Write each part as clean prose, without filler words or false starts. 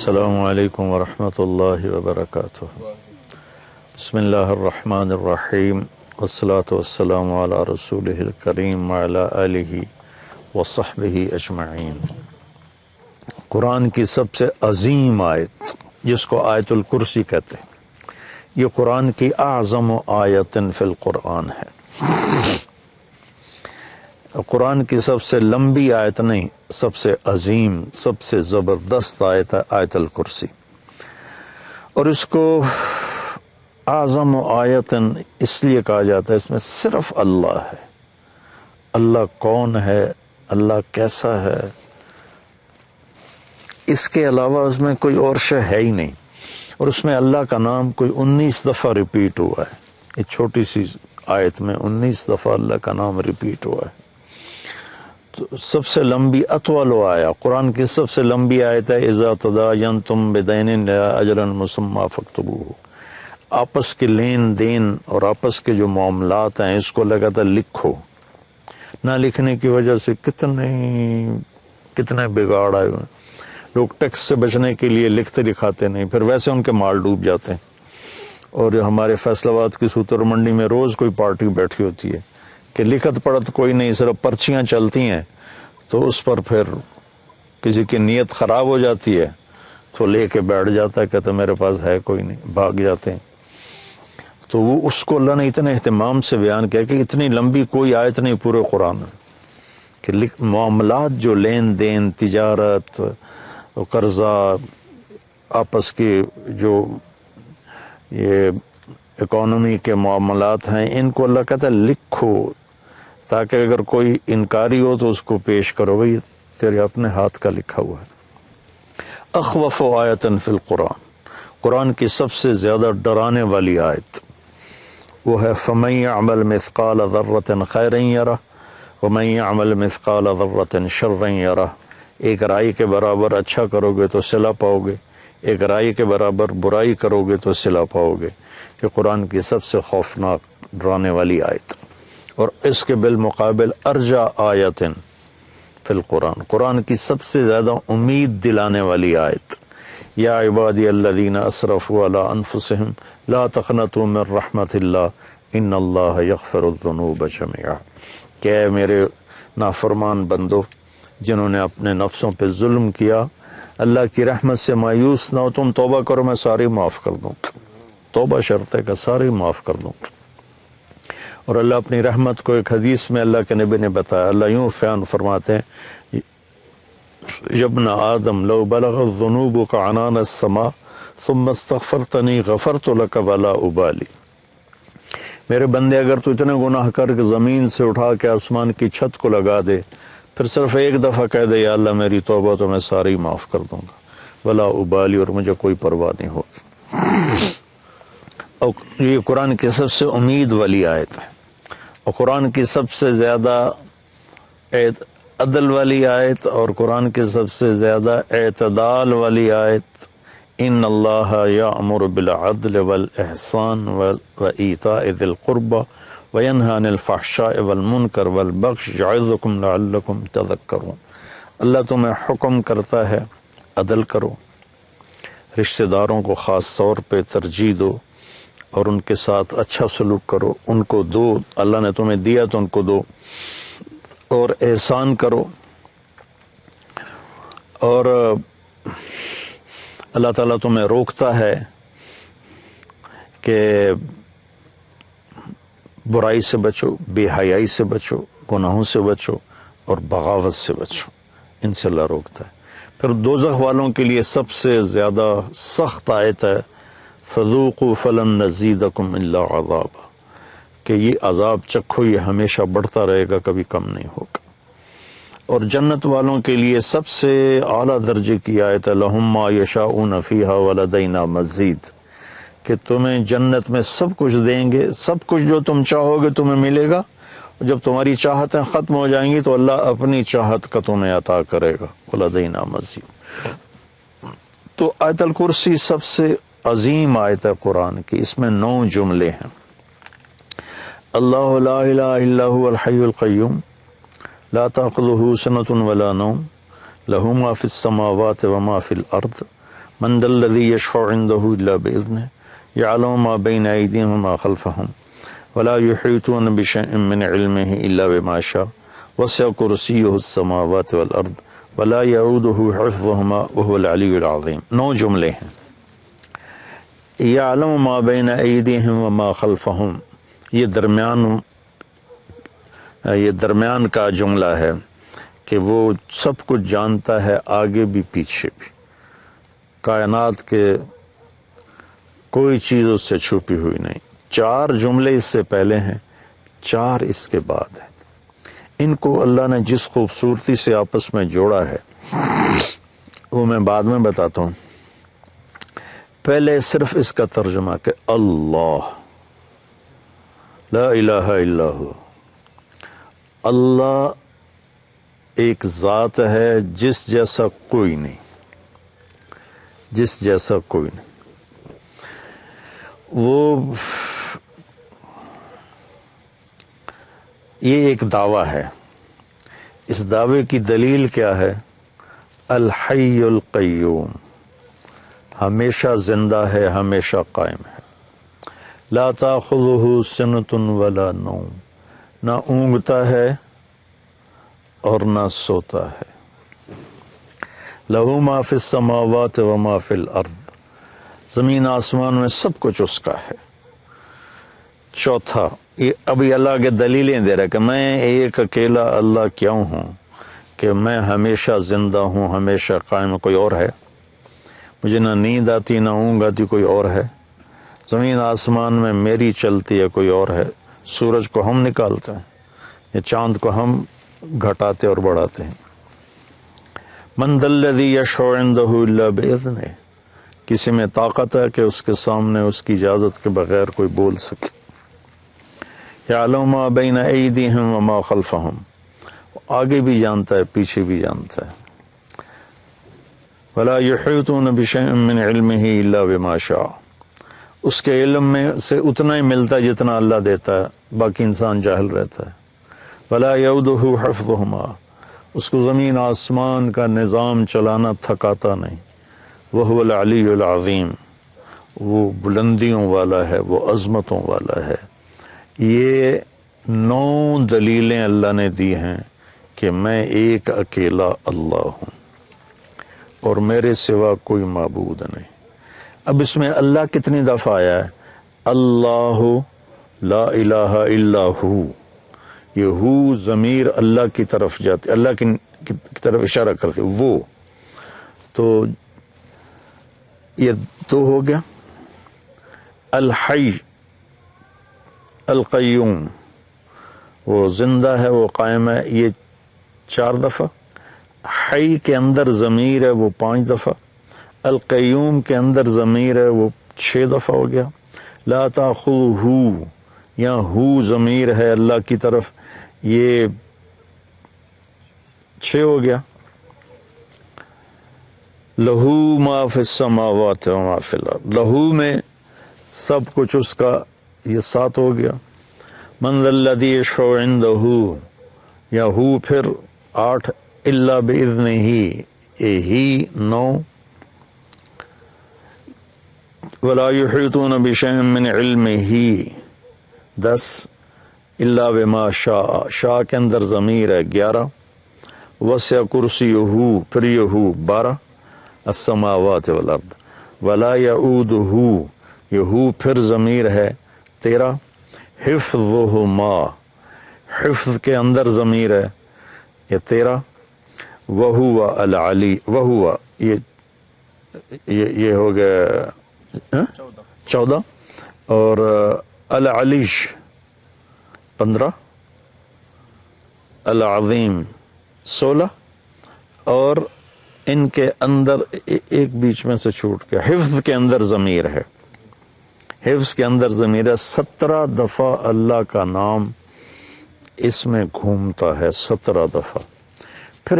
السلام علیکم ورحمۃ اللہ وبرکاتہ۔ بسم اللہ الرحمن الرحیم، والصلاة والسلام علی رسولہ الکریم وعلی آلہ وصحبہ اجمعین۔ قرآن کی سب سے عظیم آیت جس کو آیت الکرسی کہتے ہیں، یہ قرآن کی اعظم آیت فی القرآن ہے۔ قرآن کی سب سے لمبی آیت نہیں، سب سے عظیم، سب سے زبردست آیت ہے آیت الکرسی۔ اور اس کو اعظم آیت اس لیے کہا جاتا ہے، اس میں صرف اللہ ہے۔ اللہ کون ہے، اللہ کیسا ہے، اس کے علاوہ اس میں کوئی اور شے ہے ہی نہیں۔ اور اس میں اللہ کا نام کوئی 19 دفعہ ریپیٹ ہوا ہے۔ یہ چھوٹی سی آیت میں 19 دفعہ اللہ کا نام ریپیٹ ہوا ہے۔ تو سب سے لمبی اطول آیا، قرآن کی سب سے لمبی آیت ہے اذا تداینتم بدین الی اجل مسمی فاکتبوہ۔ آپس کے لین دین اور آپس کے جو معاملات ہیں اس کو لگاتا لکھو۔ نہ لکھنے کی وجہ سے کتنے بگاڑ آئے ہوئے۔ لوگ ٹیکس سے بچنے کے لیے لکھتے لکھاتے نہیں، پھر ویسے ان کے مال ڈوب جاتے ہیں۔ اور ہمارے فیصل آباد کی سوتر منڈی میں روز کوئی پارٹی بیٹھی ہوتی ہے کہ لکھت پڑھت کوئی نہیں، صرف پرچیاں چلتی ہیں، تو اس پر پھر کسی کی نیت خراب ہو جاتی ہے تو لے کے بیٹھ جاتا ہے، کہتا میرے پاس ہے کوئی نہیں، بھاگ جاتے ہیں۔ تو وہ اس کو اللہ نے اتنے اہتمام سے بیان کیا کہ اتنی لمبی کوئی آیت نہیں پورے قرآن میں، کہ معاملات جو لین دین، تجارت، قرضہ، آپس کے جو یہ اکانومی کے معاملات ہیں، ان کو اللہ کہتا ہے لکھو، تاکہ اگر کوئی انکاری ہو تو اس کو پیش کرو، بھئی تیرے اپنے ہاتھ کا لکھا ہوا ہے۔ اخوف آیت فی القرآن، قرآن کی سب سے زیادہ ڈرانے والی آیت وہ ہے فَمَن يَعْمَلْ مِثْقَالَ ذَرَّةٍ خَيْرًا يَرَهُ وَمَن يَعْمَلْ مِثْقَالَ ذَرَّةٍ شَرًّا يَرَهُ۔ ایک رائی کے برابر اچھا کرو گے تو صلہ پاؤ گے، ایک رائی کے برابر برائی کرو گے تو صلہ پاؤ گے۔ یہ قرآن کی سب سے خوفناک ڈرانے والی آیت۔ اور اس کے بالمقابل ارجا آیت فی القرآن، قرآن کی سب سے زیادہ امید دلانے والی آیت، یا عبادی الذین اسرفوا علی انفسہم لا تقنطوا من رحمت اللہ ان اللہ یغفر الذنوب جميعا۔ کہ اے میرے نافرمان بندو جنہوں نے اپنے نفسوں پہ ظلم کیا، اللہ کی رحمت سے مایوس نہ ہو، تم توبہ کرو میں ساری معاف کر دوں گا۔ توبہ شرط ہے کہ ساری معاف کر دوں گا۔ اور اللہ اپنی رحمت کو ایک حدیث میں اللہ کے نبی نے بتایا، اللہ یوں بیان فرماتے ہیں ابن آدم لو بلغت ذنوبک عنان السماء ثم استغفرتنی غفرت لک ولا ابالی۔ میرے بندے اگر تو اتنے گناہ کر کے زمین سے اٹھا کے آسمان کی چھت کو لگا دے، پھر صرف ایک دفعہ کہہ دے یا اللہ میری توبہ، تو میں ساری معاف کر دوں گا، ولا ابالی، اور مجھے کوئی پرواہ نہیں ہوگی۔ اور یہ قرآن کی سب سے امید والی آیت ہے، اور قرآن کی سب سے زیادہ عدل والی آیت، اور قرآن کی سب سے زیادہ اعتدال والی آیت۔ ان اللہ یأمر بالعدل والاحسان وایتاء ذی القربى وینہی عن الفحشاء والمنکر والبغی یعظکم لعلکم تذکرون۔ اللہ تمہیں حکم کرتا ہے عدل کرو، رشتہ داروں کو خاص طور پہ ترجیح دو، اور ان کے ساتھ اچھا سلوک کرو، ان کو دو، اللہ نے تمہیں دیا تو ان کو دو، اور احسان کرو۔ اور اللہ تعالیٰ تمہیں روکتا ہے کہ برائی سے بچو، بے حیائی سے بچو، گناہوں سے بچو، اور بغاوت سے بچو، ان سے اللہ روکتا ہے۔ پھر دوزخ والوں کے لیے سب سے زیادہ سخت آیت ہے فذوقوا فلن نزیدکم الا عذابا، کہ یہ عذاب چکھو، یہ ہمیشہ بڑھتا رہے گا، کبھی کم نہیں ہوگا۔ اور جنت والوں کے لیے سب سے اعلیٰ درجے کی آیت ہے لہم ما یشاؤون فیہا ولدینا مزید، کہ تمہیں جنت میں سب کچھ دیں گے، سب کچھ جو تم چاہو گے تمہیں ملے گا، اور جب تمہاری چاہتیں ختم ہو جائیں گی تو اللہ اپنی چاہت کا تمہیں عطا کرے گا، ولدینا مزید۔ تو آیت الکرسی سب سے عظیم آیت ہے قرآن کی، اس میں 9 جملے ہیں۔ اللہ لا الہ الا هو الحی القیوم لا تأخذه سنة ولا نوم له ما في السماوات وما في الأرض من ذا الذی یشفع عنده الا باذنہ یعلم ما بین ایدیہم وما خلفہم ولا یحیطون بشیء من علمہ الا بما شاء وسع کرسیہ السماوات والارض ولا یعودہ حفظہما وهو العلی العظیم. 9 جملے ہیں. یعلم ما بین ایدیہم وما خلفہم، یہ درمیان کا جملہ ہے کہ وہ سب کچھ جانتا ہے، آگے بھی پیچھے بھی. کائنات کے کوئی چیز اس سے چھپی ہوئی نہیں. 4 جملے اس سے پہلے ہیں، 4 اس کے بعد ہیں. ان کو اللہ نے جس خوبصورتی سے آپس میں جوڑا ہے وہ میں بعد میں بتاتا ہوں. پہلے صرف اس کا ترجمہ کہ اللہ لا الہ الا ہو، اللہ ایک ذات ہے جس جیسا کوئی نہیں، جس جیسا کوئی نہیں. یہ ایک دعویٰ ہے. اس دعوے کی دلیل کیا ہے؟ الحی القیوم، ہمیشہ زندہ ہے، ہمیشہ قائم ہے. لا تاخذہ سنۃ ولا نوم، نہ اونگتا ہے اور نہ سوتا ہے. لہ ما فی السماوات وما فی الارض، زمین آسمان میں سب کچھ اس کا ہے. چوتھا، یہ ابھی اللہ کے دلیلیں دے رہا ہے کہ میں ایک اکیلا اللہ کیوں ہوں کہ میں ہمیشہ زندہ ہوں، ہمیشہ قائم. کوئی اور ہے؟ مجھے نہ نیند آتی نہ اونگ آتی، کوئی اور ہے؟ زمین آسمان میں میری چلتی ہے، کوئی اور ہے؟ سورج کو ہم نکالتے ہیں یا چاند کو ہم گھٹاتے اور بڑھاتے ہیں. من ذا الذی یشفع عنده الا باذنہ، کسی میں طاقت ہے کہ اس کے سامنے اس کی اجازت کے بغیر کوئی بول سکے. یعلم ما بین ایدیہم وما خلفہم، آگے بھی جانتا ہے، پیچھے بھی جانتا ہے. ولا یحیطون بشیء من علمہ الا بما شاء، اس کے علم میں سے اتنا ہی ملتا ہے جتنا اللہ دیتا ہے، باقی انسان جاہل رہتا ہے. ولا یعودہ حفظہما، اس کو زمین آسمان کا نظام چلانا تھکاتا نہیں. وہو العلی العظیم، وہ بلندیوں والا ہے، وہ عظمتوں والا ہے. یہ 9 دلیلیں اللہ نے دی ہیں کہ میں ایک اکیلا اللہ ہوں اور میرے سوا کوئی معبود نہیں. اب اس میں اللہ کتنی دفعہ آیا ہے؟ اللہ لا الہ الا ہو. یہ ہو ضمیر اللہ کی طرف جاتی، اللہ کی طرف اشارہ کرتے. وہ تو یہ 2 ہو گیا. الحی القیوم، وہ زندہ ہے، وہ قائم ہے، یہ 4 دفعہ. حی کے اندر ضمیر ہے، وہ 5 دفعہ. القیوم کے اندر ضمیر ہے، وہ 6 دفعہ ہو گیا. لا تاخذہ، یا ہو ضمیر ہے اللہ کی طرف، یہ 6 ہو گیا. لہو ما فی السماوات وما فی الارض، لہو میں سب کچھ اس کا، یہ 7 ہو گیا. من ذا الذی یشفع عندہ، یا ہو پھر 8. الا باذنہ، ہی 9. ولا یحیطون بشیء من علمہ 10. الا بما شاء، شاء کے اندر ضمیر ہے 11. وسع کرسیہ، پھر یہ 12. السماوات والارض ولا یعودہ، یہ پھر ضمیر ہے 13. حفظہما، حفظ کے اندر ضمیر ہے یہ 13. وہو العلی، وہو یہ ہو گیا 14. اور العلیش 15. العظیم 16. اور ان کے اندر ایک بیچ میں سے چھوٹ گیا، حفظ کے اندر ضمیر ہے، حفظ کے اندر ضمیر ہے. 17 دفعہ اللہ کا نام اس میں گھومتا ہے، 17 دفعہ. پھر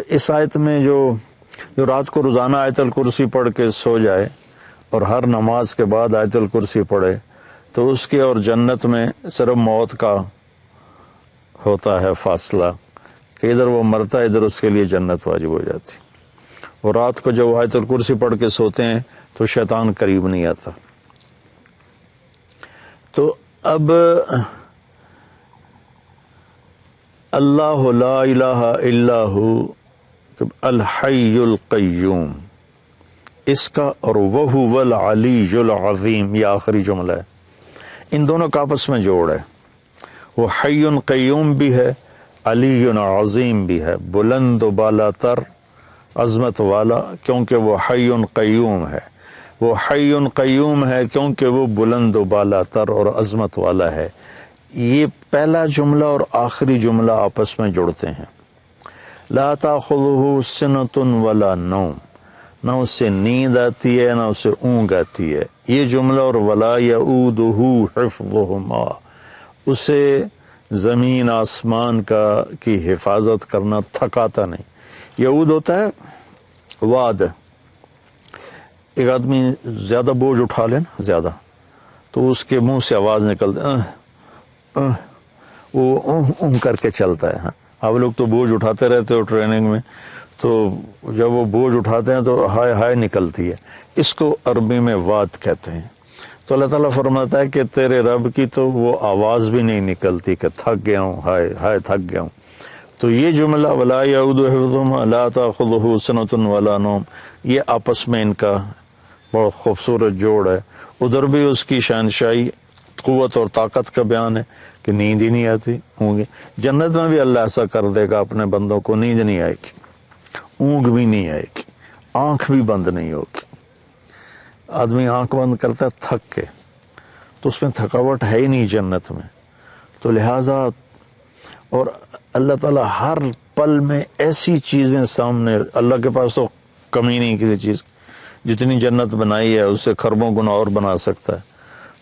اس آیت میں جو رات کو روزانہ آیت الکرسی پڑھ کے سو جائے اور ہر نماز کے بعد آیت الکرسی پڑھے تو اس کے اور جنت میں صرف موت کا ہوتا ہے فاصلہ، کہ ادھر وہ مرتا ہے، ادھر اس کے لیے جنت واجب ہو جاتی. اور رات کو جب آیت الکرسی پڑھ کے سوتے ہیں تو شیطان قریب نہیں آتا. تو اب اللہ لا الہ الا ہو الحی القیوم اس کا، اور وہو العلی العظیم یہ آخری جملہ ہے. ان دونوں کا آپس میں جوڑ ہے. وہ حی قیوم بھی ہے، علی عظیم بھی ہے، بلند و بالا تر، عظمت والا، کیونکہ وہ حی قیوم ہے. وہ حی قیوم ہے کیونکہ وہ بلند و بالا تر اور عظمت والا ہے. یہ پہلا جملہ اور آخری جملہ آپس میں جڑتے ہیں. لا تاخذہ سنۃ ولا نوم، نہ اس سے نیند آتی ہے نہ اسے اونگ آتی ہے. یہ جملہ اور ولا یؤودہ حفظہما، اسے زمین آسمان کی حفاظت کرنا تھکاتا نہیں. یعود ہوتا ہے واد. ایک آدمی زیادہ بوجھ اٹھا لے نا زیادہ، تو اس کے منہ سے آواز نکلتی، وہ کر کے چلتا ہے. آپ لوگ تو بوجھ اٹھاتے رہتے ہو ٹریننگ میں، تو جب وہ بوجھ اٹھاتے ہیں تو ہائے ہائے نکلتی ہے. اس کو عربی میں واد کہتے ہیں. تو اللہ تعالیٰ فرماتا ہے کہ تیرے رب کی تو وہ آواز بھی نہیں نکلتی کہ تھک گیا ہوں، ہائے ہائے تھک گیا ہوں. تو یہ جملہ ولا یعودہ حفظہما لا تاخذہ سنۃ ولا نوم، یہ آپس میں ان کا بہت خوبصورت جوڑ ہے. ادھر بھی اس کی شہنشاہی، قوت اور طاقت کا بیان ہے کہ نیند ہی نہیں آتی ہوں گے. جنت میں بھی اللہ ایسا کر دے گا اپنے بندوں کو، نیند نہیں آئے گی، اونگ بھی نہیں آئے گی، آنکھ بھی بند نہیں ہوگی. آدمی آنکھ بند کرتا ہے تھک کے، تو اس میں تھکاوٹ ہے ہی نہیں جنت میں. تو لہٰذا اور اللہ تعالیٰ ہر پل میں ایسی چیزیں سامنے، اللہ کے پاس تو کمی نہیں کسی چیز. جتنی جنت بنائی ہے اس سے خربوں گنا اور بنا سکتا ہے.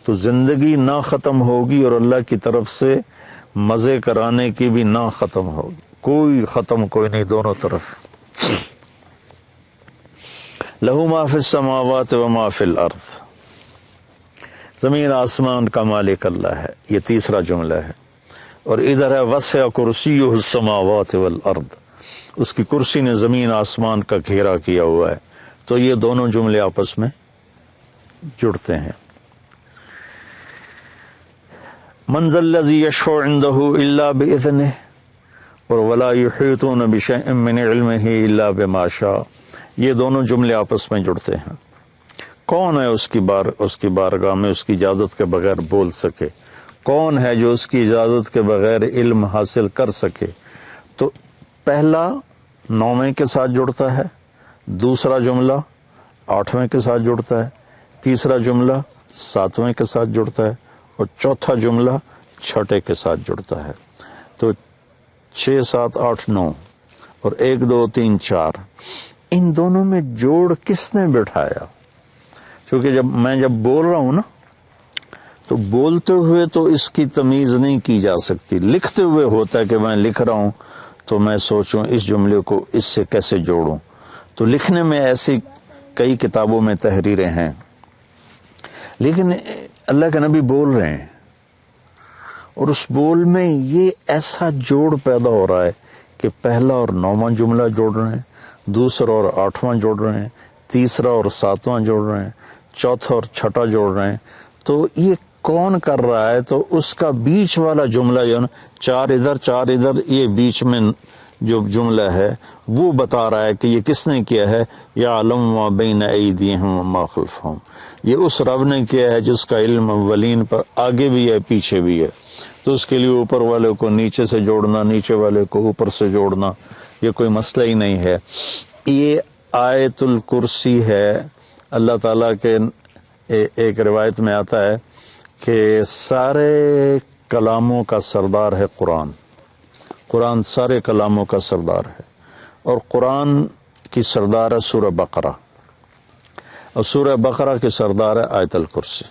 تو زندگی نہ ختم ہوگی اور اللہ کی طرف سے مزے کرانے کی بھی نہ ختم ہوگی. کوئی ختم کوئی نہیں، دونوں طرف. لہو ما فی السماوات و ما فی الارض، زمین آسمان کا مالک اللہ ہے. یہ تیسرا جملہ ہے. اور ادھر ہے وسع کرسیہ السماوات والارض، اس کی کرسی نے زمین آسمان کا گھیرا کیا ہوا ہے. تو یہ دونوں جملے آپس میں جڑتے ہیں. من ذا الذی یشفع عندہ الا باذنہ اور ولا یحیطون بشیء من علمہ الا بما شاء، یہ دونوں جملے آپس میں جڑتے ہیں. کون ہے اس کی بارگاہ میں اس کی اجازت کے بغیر بول سکے؟ کون ہے جو اس کی اجازت کے بغیر علم حاصل کر سکے؟ تو پہلا 9ویں کے ساتھ جڑتا ہے، دوسرا جملہ 8ویں کے ساتھ جڑتا ہے، تیسرا جملہ 7ویں کے ساتھ جڑتا ہے، اور چوتھا جملہ 6 کے ساتھ جڑتا ہے. تو 6 7 8 9 اور 1 2 3 4، ان دونوں میں جوڑ کس نے بٹھایا؟ کیونکہ جب بول رہا ہوں نا، تو بولتے ہوئے تو اس کی تمیز نہیں کی جا سکتی. لکھتے ہوئے ہوتا ہے کہ میں لکھ رہا ہوں تو میں سوچوں اس جملے کو اس سے کیسے جوڑوں. تو لکھنے میں ایسی کئی کتابوں میں تحریریں ہیں، لیکن اللہ کے نبی بول رہے ہیں، اور اس بول میں یہ ایسا جوڑ پیدا ہو رہا ہے کہ پہلا اور 9واں جملہ جوڑ رہے ہیں، دوسرا اور 8واں جوڑ رہے ہیں، تیسرا اور 7واں جوڑ رہے ہیں، چوتھا اور 6 جوڑ رہے ہیں. تو یہ کون کر رہا ہے؟ تو اس کا بیچ والا جملہ جو ہے نا، 4 ادھر 4 ادھر، یہ بیچ میں جو جملہ ہے وہ بتا رہا ہے کہ یہ کس نے کیا ہے. یعلم ما بین ایدیہم وما خلفہم، یہ اس رب نے کیا ہے جس کا علم اولین پر آگے بھی ہے پیچھے بھی ہے. تو اس کے لیے اوپر والے کو نیچے سے جوڑنا، نیچے والے کو اوپر سے جوڑنا، یہ کوئی مسئلہ ہی نہیں ہے. یہ آیت الکرسی ہے. اللہ تعالیٰ کے ایک روایت میں آتا ہے کہ سارے کلاموں کا سردار ہے قرآن. قرآن سارے کلاموں کا سردار ہے، اور قرآن کی سردار ہے سورہ بقرہ، اور سورہ بقرہ کی سردار ہے آیت الکرسی.